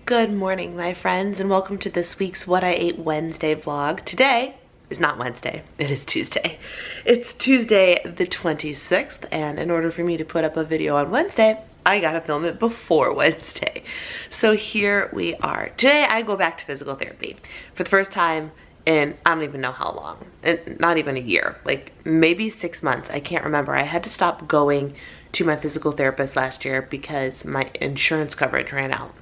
Good morning, my friends, and welcome to this week's What I Ate Wednesday vlog. Today is not Wednesday, it is Tuesday. It's Tuesday the 26th, and in order for me to put up a video on Wednesday, I gotta film it before Wednesday. So here we are. Today I go back to physical therapy for the first time in I don't even know how long, not even a year, like maybe 6 months. I can't remember. I had to stop going to my physical therapist last year because my insurance coverage ran out.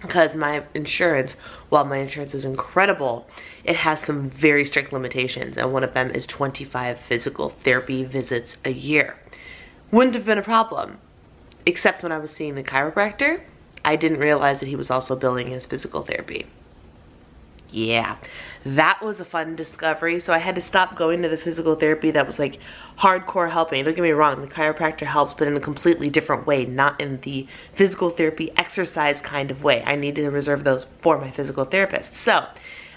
Because my insurance, while my insurance is incredible, it has some very strict limitations, and one of them is 25 physical therapy visits a year. Wouldn't have been a problem, except when I was seeing the chiropractor, I didn't realize that he was also billing his physical therapy. Yeah, that was a fun discovery. So I had to stop going to the physical therapy that was like hardcore helping. Don't get me wrong, the chiropractor helps, but in a completely different way, not in the physical therapy exercise kind of way. I need to reserve those for my physical therapist. So,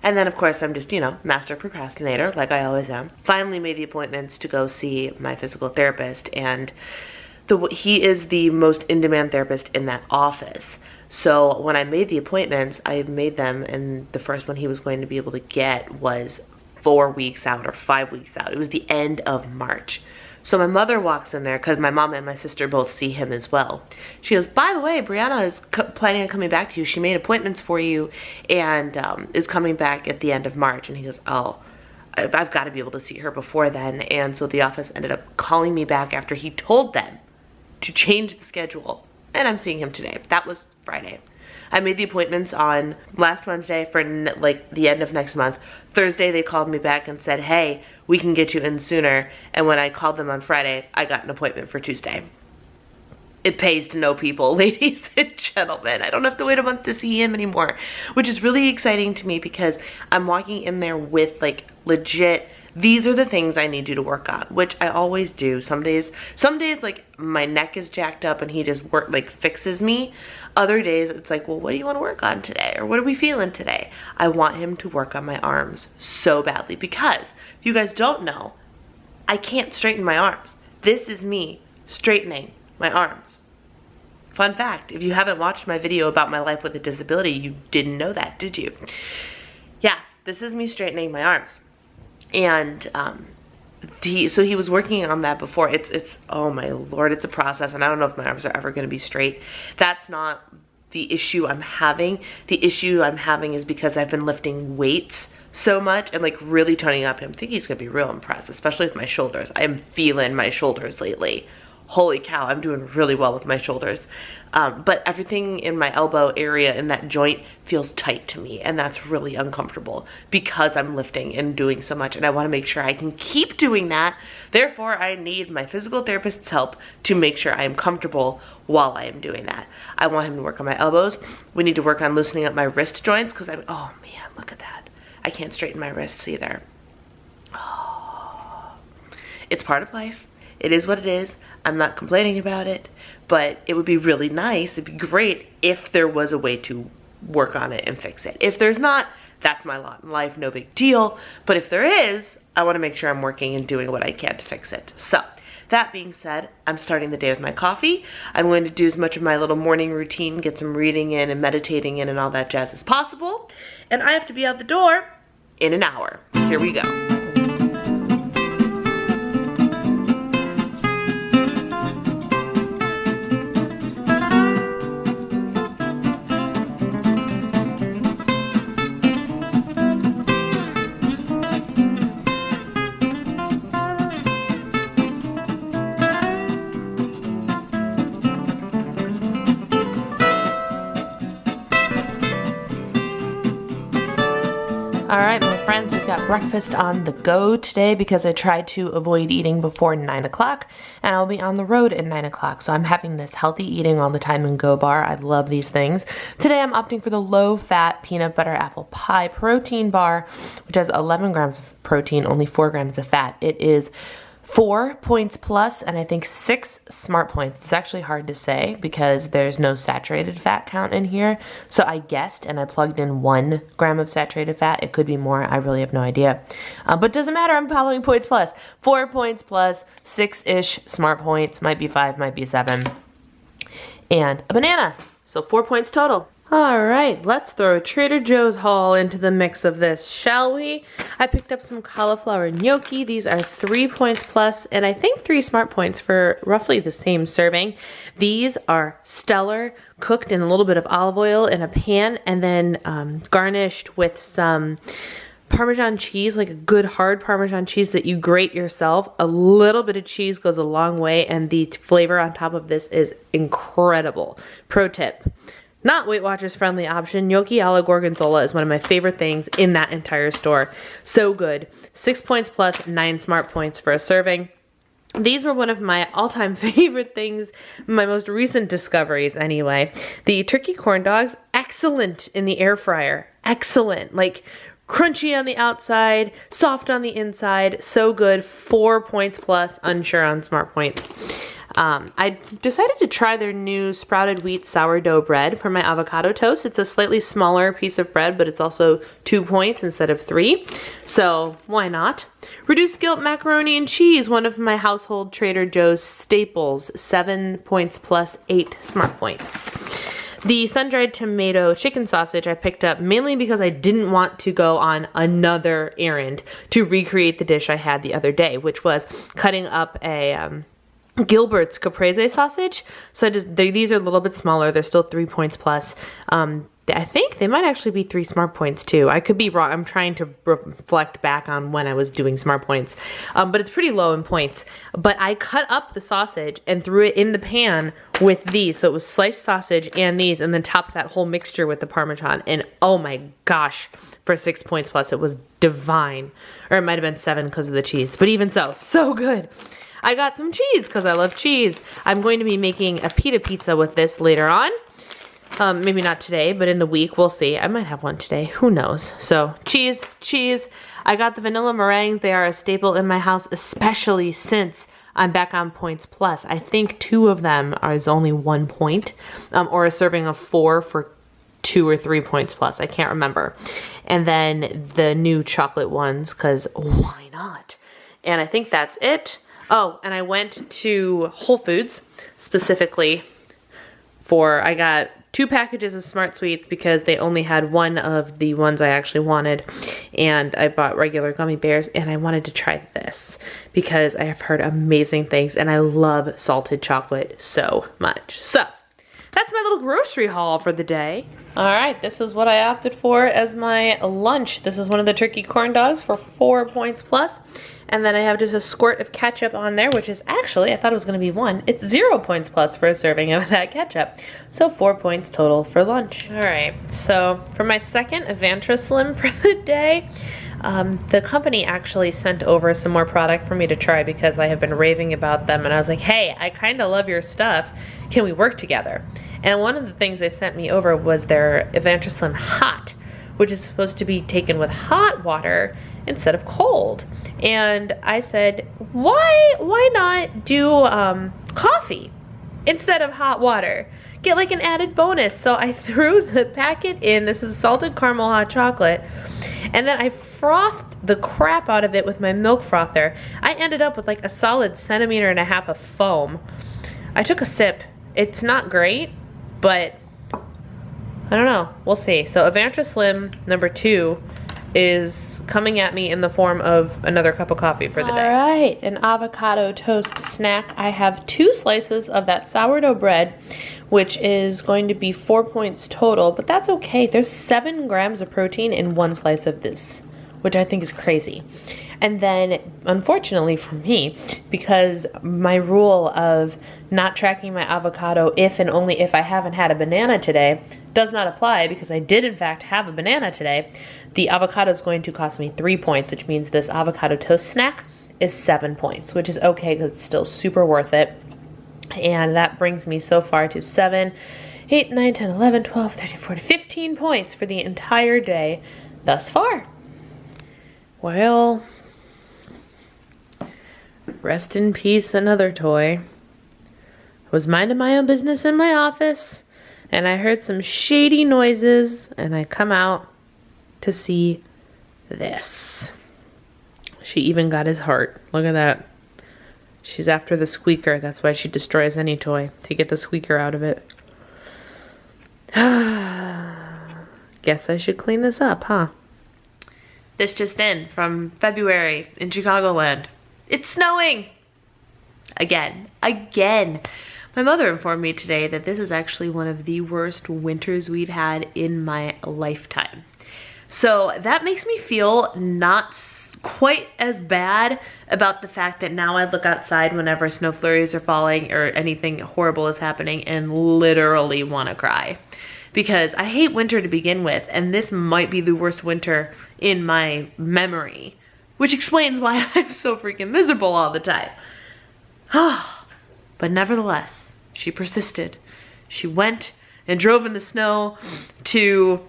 and then of course I'm just, master procrastinator like I always am. Finally made the appointments to go see my physical therapist, and he is the most in-demand therapist in that office. So when I made the appointments, I made them, and the first one he was going to be able to get was 4 weeks out or 5 weeks out. It was the end of March. So my mother walks in there because my mom and my sister both see him as well. She goes, by the way, Brianna is planning on coming back to you. She made appointments for you and is coming back at the end of March. And he goes, oh, I've got to be able to see her before then. And so the office ended up calling me back after he told them to change the schedule. And I'm seeing him today. That was Friday. I made the appointments on last Wednesday for like the end of next month. Thursday they called me back and said, hey, we can get you in sooner. And when I called them on Friday, I got an appointment for Tuesday. It pays to know people, ladies and gentlemen. I don't have to wait a month to see him anymore, which is really exciting to me because I'm walking in there with like legit, these are the things I need you to work on, which I always do. Some days like my neck is jacked up and he just fixes me. Other days it's like, well, what do you want to work on today? Or what are we feeling today? I want him to work on my arms so badly because if you guys don't know, I can't straighten my arms. This is me straightening my arms. Fun fact, if you haven't watched my video about my life with a disability, you didn't know that, did you? Yeah, this is me straightening my arms. And so he was working on that before. It's oh my Lord, it's a process, and I don't know if my arms are ever going to be straight. That's not the issue I'm having. The issue I'm having is because I've been lifting weights so much and like really toning up. I think he's going to be real impressed, especially with my shoulders. I am feeling my shoulders lately. Holy cow, I'm doing really well with my shoulders. But everything in my elbow area in that joint feels tight to me, and that's really uncomfortable because I'm lifting and doing so much, and I want to make sure I can keep doing that. Therefore, I need my physical therapist's help to make sure I am comfortable while I am doing that. I want him to work on my elbows. We need to work on loosening up my wrist joints because oh man, look at that. I can't straighten my wrists either. Oh, it's part of life. It is what it is. I'm not complaining about it, but it would be really nice, it'd be great if there was a way to work on it and fix it. If there's not, that's my lot in life, no big deal. But if there is, I want to make sure I'm working and doing what I can to fix it. So that being said, I'm starting the day with my coffee. I'm going to do as much of my little morning routine, get some reading in and meditating in and all that jazz as possible. And I have to be out the door in an hour. Here we go. All right, my friends, we've got breakfast on the go today because I tried to avoid eating before 9 o'clock, and I'll be on the road at 9 o'clock. So I'm having this healthy eating all the time in Go Bar. I love these things. Today I'm opting for the low-fat peanut butter apple pie protein bar, which has 11 grams of protein, only 4 grams of fat. It is 4 points plus, and I think 6 smart points. It's actually hard to say because there's no saturated fat count in here. So I guessed and I plugged in 1 gram of saturated fat. It could be more. I really have no idea. But it doesn't matter. I'm following points plus. 4 points plus, 6-ish smart points. Might be 5, might be 7. And a banana. So 4 points total. All right, let's throw a Trader Joe's haul into the mix of this, shall we? I picked up some cauliflower gnocchi. These are 3 points plus, and I think 3 smart points for roughly the same serving. These are stellar, cooked in a little bit of olive oil in a pan, and then garnished with some Parmesan cheese, like a good hard Parmesan cheese that you grate yourself. A little bit of cheese goes a long way, and the flavor on top of this is incredible. Pro tip. Not Weight Watchers friendly option. Gnocchi alla gorgonzola is one of my favorite things in that entire store. So good. 6 points plus, 9 smart points for a serving. These were one of my all-time favorite things, my most recent discoveries anyway. The turkey corn dogs, excellent in the air fryer. Excellent. Like crunchy on the outside, soft on the inside. So good. 4 points plus, unsure on smart points. I decided to try their new sprouted wheat sourdough bread for my avocado toast. It's a slightly smaller piece of bread, but it's also 2 points instead of 3. So why not? Reduced guilt macaroni and cheese, one of my household Trader Joe's staples. 7 points plus 8 smart points. The sun-dried tomato chicken sausage I picked up mainly because I didn't want to go on another errand to recreate the dish I had the other day, which was cutting up a Gilbert's caprese sausage. So these are a little bit smaller. They're still 3 points plus. I think they might actually be 3 smart points too. I could be wrong. I'm trying to reflect back on when I was doing smart points. But it's pretty low in points. But I cut up the sausage and threw it in the pan with these. So it was sliced sausage and these, and then topped that whole mixture with the Parmesan. And oh my gosh, for 6 points plus, it was divine. Or it might have been 7 because of the cheese. But even so good. I got some cheese because I love cheese. I'm going to be making a pita pizza with this later on. Maybe not today, but in the week, we'll see. I might have one today, who knows. So cheese. I got the vanilla meringues. They are a staple in my house, especially since I'm back on points plus. I think 2 of them is only 1 point, or a serving of 4 for 2 or 3 points plus. I can't remember. And then the new chocolate ones, because why not? And I think that's it. Oh, and I went to Whole Foods specifically I got 2 packages of Smart Sweets because they only had one of the ones I actually wanted. And I bought regular gummy bears, and I wanted to try this because I have heard amazing things, and I love salted chocolate so much. So that's my little grocery haul for the day. All right, this is what I opted for as my lunch. This is one of the turkey corn dogs for 4 points plus. And then I have just a squirt of ketchup on there, which is actually, I thought it was gonna be 1. It's 0 points plus for a serving of that ketchup. So 4 points total for lunch. All right, so for my second Adventuresome for the day, the company actually sent over some more product for me to try because I have been raving about them, and I was like, hey, I kinda love your stuff. Can we work together? And one of the things they sent me over was their Adventuresome Hot, which is supposed to be taken with hot water instead of cold. And I said, why not do coffee instead of hot water? Get like an added bonus. So I threw the packet in. This is salted caramel hot chocolate. And then I frothed the crap out of it with my milk frother. I ended up with like a solid 1.5 centimeters of foam. I took a sip. It's not great, but I don't know. We'll see. So Adventuresome number 2 is coming at me in the form of another cup of coffee for the day. All right, an avocado toast snack. I have 2 slices of that sourdough bread, which is going to be 4 points total, but that's okay. There's 7 grams of protein in 1 slice of this, which I think is crazy. And then, unfortunately for me, because my rule of not tracking my avocado if and only if I haven't had a banana today does not apply, because I did in fact have a banana today, the avocado is going to cost me 3 points, which means this avocado toast snack is 7 points, which is okay because it's still super worth it. And that brings me so far to 7, 8, 9, 10, 11, 12, 13, 14, 15 points for the entire day thus far. Well, rest in peace, another toy. I was minding my own business in my office, and I heard some shady noises, and I come out to see this. She even got his heart. Look at that. She's after the squeaker. That's why she destroys any toy, to get the squeaker out of it. Guess I should clean this up, huh? This just in from February in Chicagoland. It's snowing! Again. My mother informed me today that this is actually one of the worst winters we've had in my lifetime. So that makes me feel not quite as bad about the fact that now I look outside whenever snow flurries are falling or anything horrible is happening and literally want to cry. Because I hate winter to begin with, and this might be the worst winter in my memory, which explains why I'm so freaking miserable all the time. But nevertheless, she persisted. She went and drove in the snow to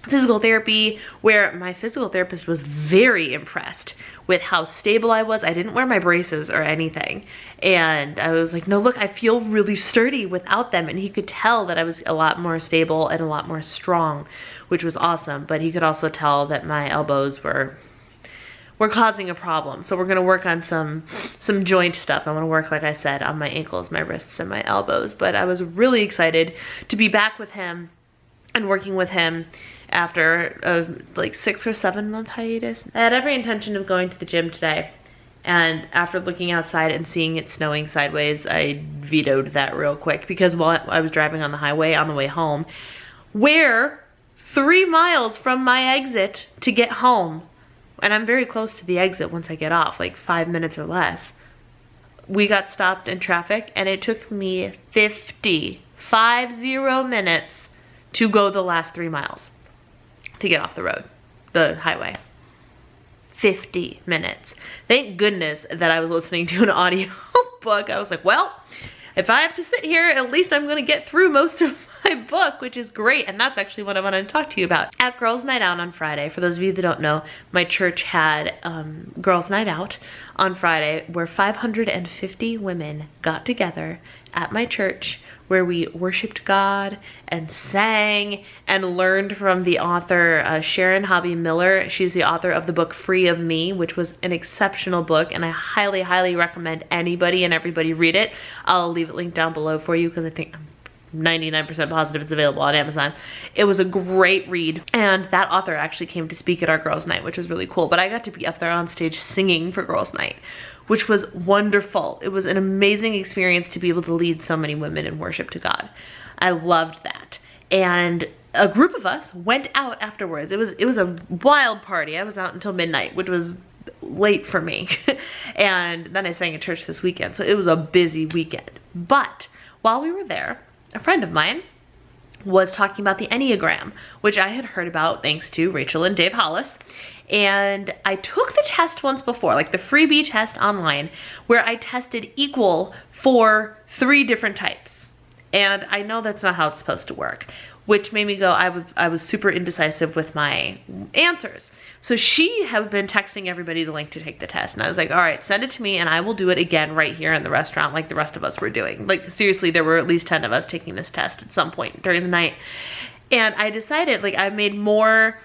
physical therapy, where my physical therapist was very impressed with how stable I was. I didn't wear my braces or anything. And I was like, no, look, I feel really sturdy without them. And he could tell that I was a lot more stable and a lot more strong, which was awesome. But he could also tell that my elbows were causing a problem. So we're gonna work on some joint stuff. I wanna work, like I said, on my ankles, my wrists, and my elbows. But I was really excited to be back with him and working with him after a like 6 or 7 month hiatus. I had every intention of going to the gym today, and after looking outside and seeing it snowing sideways, I vetoed that real quick, because while I was driving on the highway on the way home, where 3 miles from my exit to get home, and I'm very close to the exit once I get off, like 5 minutes or less, we got stopped in traffic, and it took me 50 minutes to go the last 3 miles to get off the road, the highway. 50 minutes. Thank goodness that I was listening to an audio book. I was like, well, if I have to sit here, at least I'm gonna get through most of my book, which is great. And that's actually what I wanted to talk to you about. At Girls Night Out on Friday, for those of you that don't know, my church had Girls Night Out on Friday, where 550 women got together at my church, where we worshiped God and sang and learned from the author Sharon Hobby Miller. She's the author of the book Free of Me, which was an exceptional book, and I highly, highly recommend anybody and everybody read it. I'll leave it linked down below for you, because I think I'm 99% positive it's available on Amazon. It was a great read, and that author actually came to speak at our girls' night, which was really cool. But I got to be up there on stage singing for girls' night, which was wonderful. It was an amazing experience to be able to lead so many women in worship to God. I loved that. And a group of us went out afterwards. It was a wild party. I was out until midnight, which was late for me. And then I sang at church this weekend, so it was a busy weekend. But while we were there, a friend of mine was talking about the enneagram, which I had heard about thanks to Rachel and Dave Hollis. And I took the test once before, like the freebie test online, where I tested equal for 3 different types. And I know that's not how it's supposed to work, which made me go, I was super indecisive with my answers. So she had been texting everybody the link to take the test. And I was like, all right, send it to me and I will do it again right here in the restaurant like the rest of us were doing. Like seriously, there were at least 10 of us taking this test at some point during the night. And I decided, like, I made more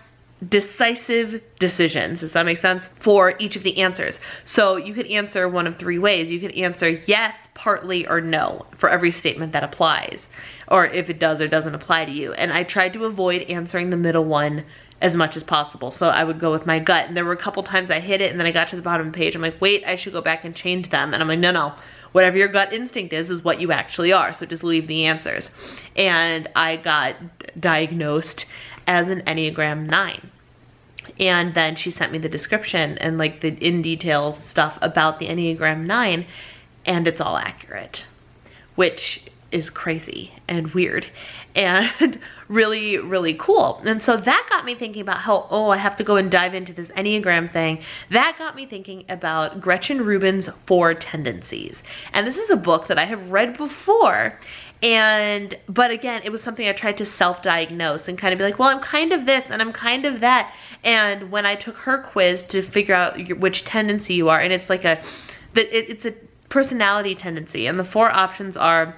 decisive decisions, does that make sense, for each of the answers. So you could answer one of 3 ways. You could answer yes, partly, or no for every statement that applies, or if it does or doesn't apply to you. And I tried to avoid answering the middle one as much as possible. So I would go with my gut, and there were a couple times I hit it and then I got to the bottom of the page, I'm like, wait, I should go back and change them. And I'm like, no, whatever your gut instinct is what you actually are, so just leave the answers. And I got diagnosed as an Enneagram 9. And then she sent me the description and like the in detail stuff about the Enneagram 9, and it's all accurate, which is crazy and weird and really, really cool. And so that got me thinking about how, oh, I have to go and dive into this Enneagram thing. That got me thinking about Gretchen Rubin's Four Tendencies. And this is a book that I have read before. But again, it was something I tried to self-diagnose and kind of be like, well, I'm kind of this and I'm kind of that. And when I took her quiz to figure out which tendency you are, and it's like it's a personality tendency, and the 4 options are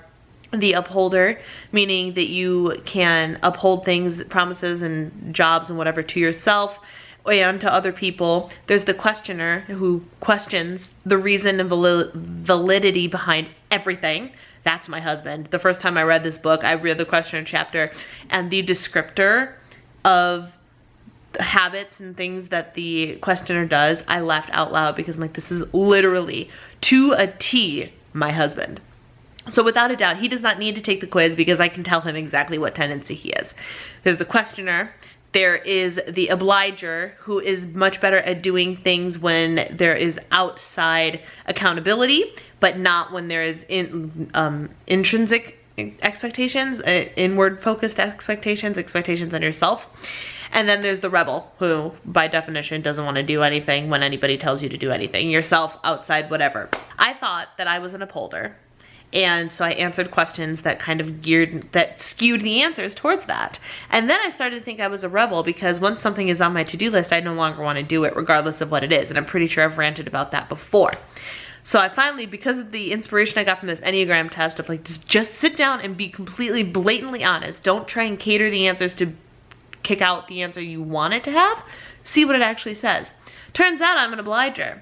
the upholder, meaning that you can uphold things, promises and jobs and whatever to yourself and to other people. There's the questioner, who questions the reason and validity behind everything. That's my husband. The first time I read this book, I read the questioner chapter, and the descriptor of habits and things that the questioner does, I laughed out loud because I'm like, this is literally to a T my husband. So without a doubt, he does not need to take the quiz because I can tell him exactly what tendency he is. There's the questioner. There is the obliger, who is much better at doing things when there is outside accountability, but not when there is intrinsic expectations, inward focused expectations on yourself. And then there's the rebel, who by definition doesn't want to do anything when anybody tells you to do anything, yourself, outside, whatever. I thought that I was an upholder. And so I answered questions that kind of skewed the answers towards that. And then I started to think I was a rebel because once something is on my to-do list, I no longer want to do it regardless of what it is. And I'm pretty sure I've ranted about that before. So I finally, because of the inspiration I got from this enneagram test of like, just sit down and be completely blatantly honest. Don't try and cater the answers to kick out the answer you want it to have. See what it actually says. Turns out I'm an obliger.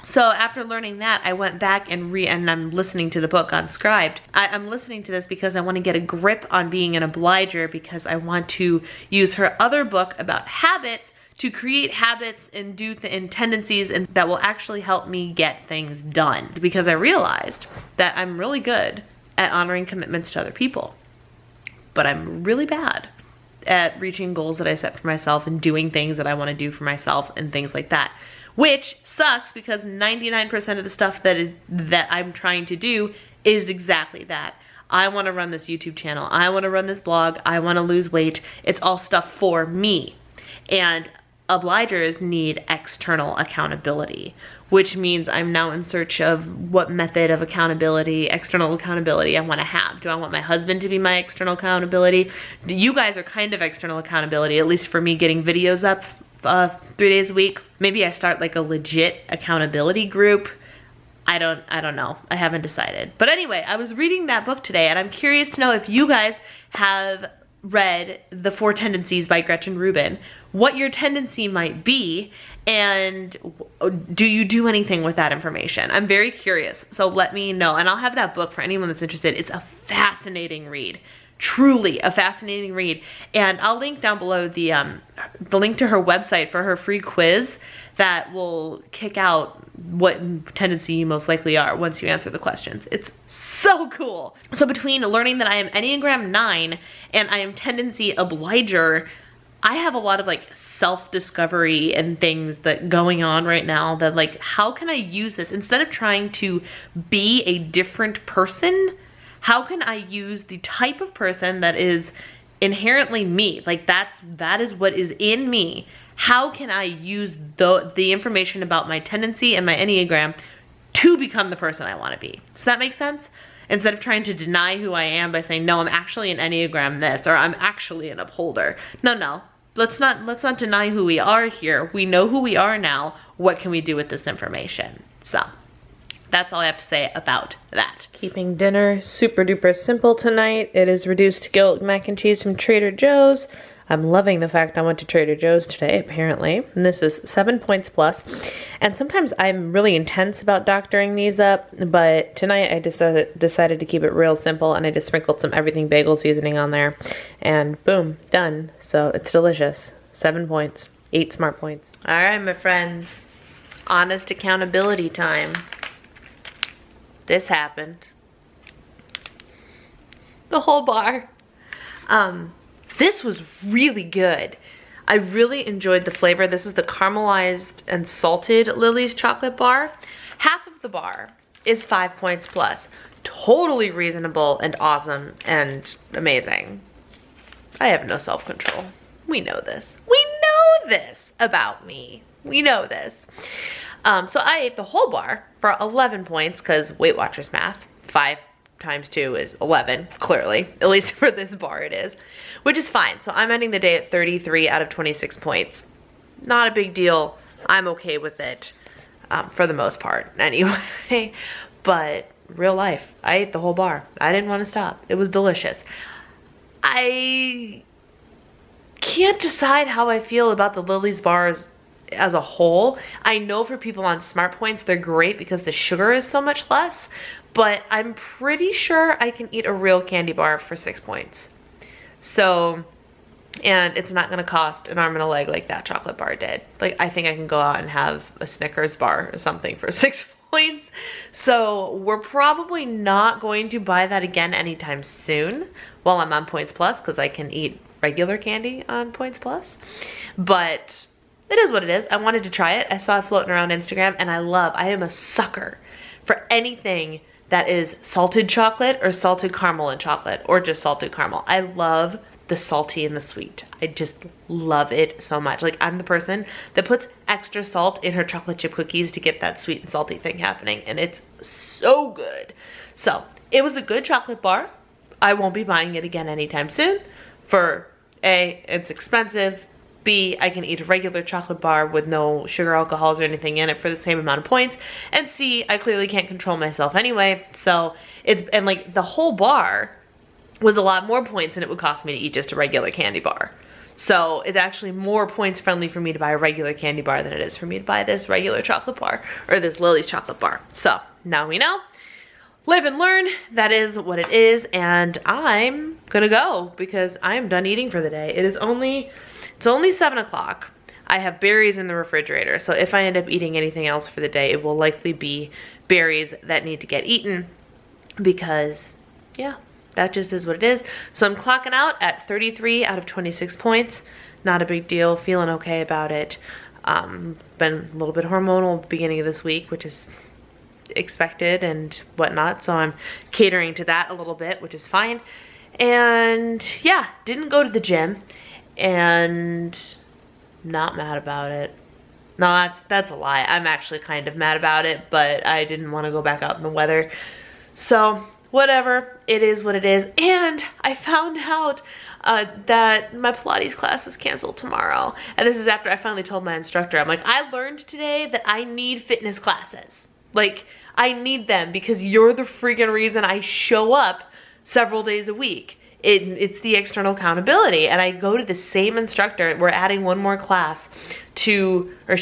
So after learning that, I went back and I'm listening to the book Unscribed. I'm listening to this because I want to get a grip on being an obliger, because I want to use her other book about habits to create habits and and tendencies and that will actually help me get things done. Because I realized that I'm really good at honoring commitments to other people, but I'm really bad at reaching goals that I set for myself and doing things that I want to do for myself and things like that. Which sucks because 99% of the stuff that I'm trying to do is exactly that. I want to run this YouTube channel. I want to run this blog. I want to lose weight. It's all stuff for me. And obligers need external accountability, which means I'm now in search of what method of accountability, external accountability I want to have. Do I want my husband to be my external accountability? You guys are kind of external accountability, at least for me getting videos up 3 days a week. Maybe I start like a legit accountability group. I don't know. I haven't decided. But anyway, I was reading that book today and I'm curious to know if you guys have read The Four Tendencies by Gretchen Rubin, what your tendency might be, and do you do anything with that information? I'm very curious, so let me know. And I'll have that book for anyone that's interested. It's a fascinating read. Truly a fascinating read. And I'll link down below the link to her website for her free quiz that will kick out what tendency you most likely are once you answer the questions. It's so cool. So between learning that I am Enneagram 9 and I am tendency obliger, I have a lot of like self-discovery and things that going on right now that like, how can I use this instead of trying to be a different person? How can I use the type of person that is inherently me? Like that is what is in me. How can I use the information about my tendency and my Enneagram to become the person I want to be? Does that make sense? Instead of trying to deny who I am by saying, no, I'm actually an Enneagram this, or I'm actually an upholder. No. Let's not deny who we are here. We know who we are now. What can we do with this information? So that's all I have to say about that. Keeping dinner super duper simple tonight. It is reduced guilt mac and cheese from Trader Joe's. I'm loving the fact I went to Trader Joe's today, apparently. And this is 7 points plus. And sometimes I'm really intense about doctoring these up, but tonight I decided to keep it real simple, and I just sprinkled some everything bagel seasoning on there. And boom, done. So it's delicious. 7 points. 8 smart points. All right, my friends. Honest accountability time. This happened. The whole bar. This was really good. I really enjoyed the flavor. This is the caramelized and salted Lily's chocolate bar. Half of the bar is 5 points plus. Totally reasonable and awesome and amazing. I have no self-control. We know this. We know this about me. We know this. So I ate the whole bar for 11 points because Weight Watchers math. 5 times 2 is 11, clearly. At least for this bar it is. Which is fine. So I'm ending the day at 33 out of 26 points. Not a big deal. I'm okay with it for the most part anyway. But real life, I ate the whole bar. I didn't want to stop. It was delicious. I can't decide how I feel about the Lily's bars as a whole. I know for people on Smart Points, they're great because the sugar is so much less. But I'm pretty sure I can eat a real candy bar for 6 points. So and it's not gonna cost an arm and a leg like that chocolate bar did. Like, I think I can go out and have a Snickers bar or something for 6 points. So we're probably not going to buy that again anytime soon while I'm on Points Plus, because I can eat regular candy on Points Plus. But it is what it is. I wanted to try it. I saw it floating around Instagram, and I am a sucker for anything that is salted chocolate or salted caramel and chocolate, or just salted caramel. I love the salty and the sweet. I just love it so much. Like, I'm the person that puts extra salt in her chocolate chip cookies to get that sweet and salty thing happening, and it's so good. So it was a good chocolate bar. I won't be buying it again anytime soon. For A, it's expensive. B, I can eat a regular chocolate bar with no sugar, alcohols, or anything in it for the same amount of points. And C, I clearly can't control myself anyway. So and like, the whole bar was a lot more points than it would cost me to eat just a regular candy bar. So it's actually more points friendly for me to buy a regular candy bar than it is for me to buy this regular chocolate bar, or this Lily's chocolate bar. So now we know. Live and learn, that is what it is, and I'm gonna go because I'm done eating for the day. It's only 7 o'clock. I have berries in the refrigerator, so if I end up eating anything else for the day, it will likely be berries that need to get eaten, because yeah, that just is what it is. So I'm clocking out at 33 out of 26 points. Not a big deal, feeling okay about it. Been a little bit hormonal at the beginning of this week, which is expected and whatnot, so I'm catering to that a little bit, which is fine. And yeah, didn't go to the gym, and not mad about it. No, that's a lie. I'm actually kind of mad about it, but I didn't want to go back out in the weather. So whatever, it is what it is. And I found out that my Pilates class is canceled tomorrow. And this is after I finally told my instructor, I'm like, I learned today that I need fitness classes. Like, I need them because you're the freaking reason I show up several days a week. It's the external accountability, and I go to the same instructor. We're adding one more class to, or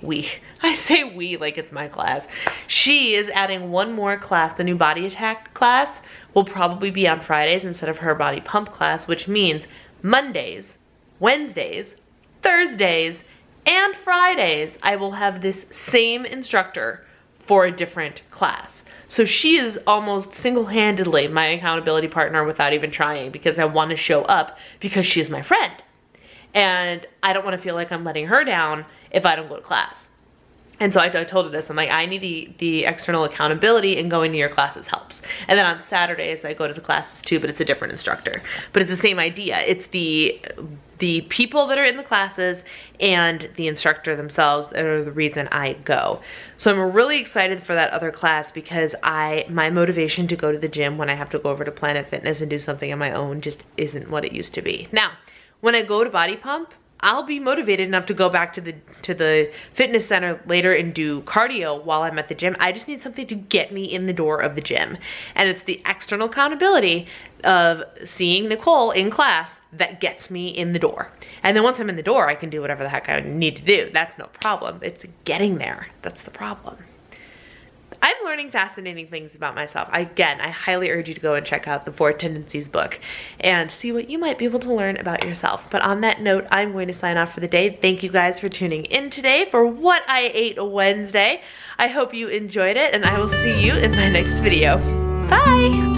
we. I say we like it's my class. She is adding one more class. The new body attack class will probably be on Fridays instead of her body pump class, which means Mondays, Wednesdays, Thursdays, and Fridays, I will have this same instructor for a different class. So she is almost single-handedly my accountability partner without even trying, because I want to show up because she is my friend. And I don't want to feel like I'm letting her down if I don't go to class. And so I told her this, I'm like, I need the external accountability, and going to your classes helps. And then on Saturdays, I go to the classes too, but it's a different instructor. But it's the same idea. It's the people that are in the classes and the instructor themselves that are the reason I go. So I'm really excited for that other class, because my motivation to go to the gym when I have to go over to Planet Fitness and do something on my own just isn't what it used to be. Now, when I go to Body Pump, I'll be motivated enough to go back to the fitness center later and do cardio while I'm at the gym. I just need something to get me in the door of the gym. And it's the external accountability of seeing Nicole in class that gets me in the door. And then once I'm in the door, I can do whatever the heck I need to do. That's no problem. It's getting there. That's the problem. I'm learning fascinating things about myself. Again, I highly urge you to go and check out the Four Tendencies book and see what you might be able to learn about yourself. But on that note, I'm going to sign off for the day. Thank you guys for tuning in today for What I Ate Wednesday. I hope you enjoyed it, and I will see you in my next video. Bye!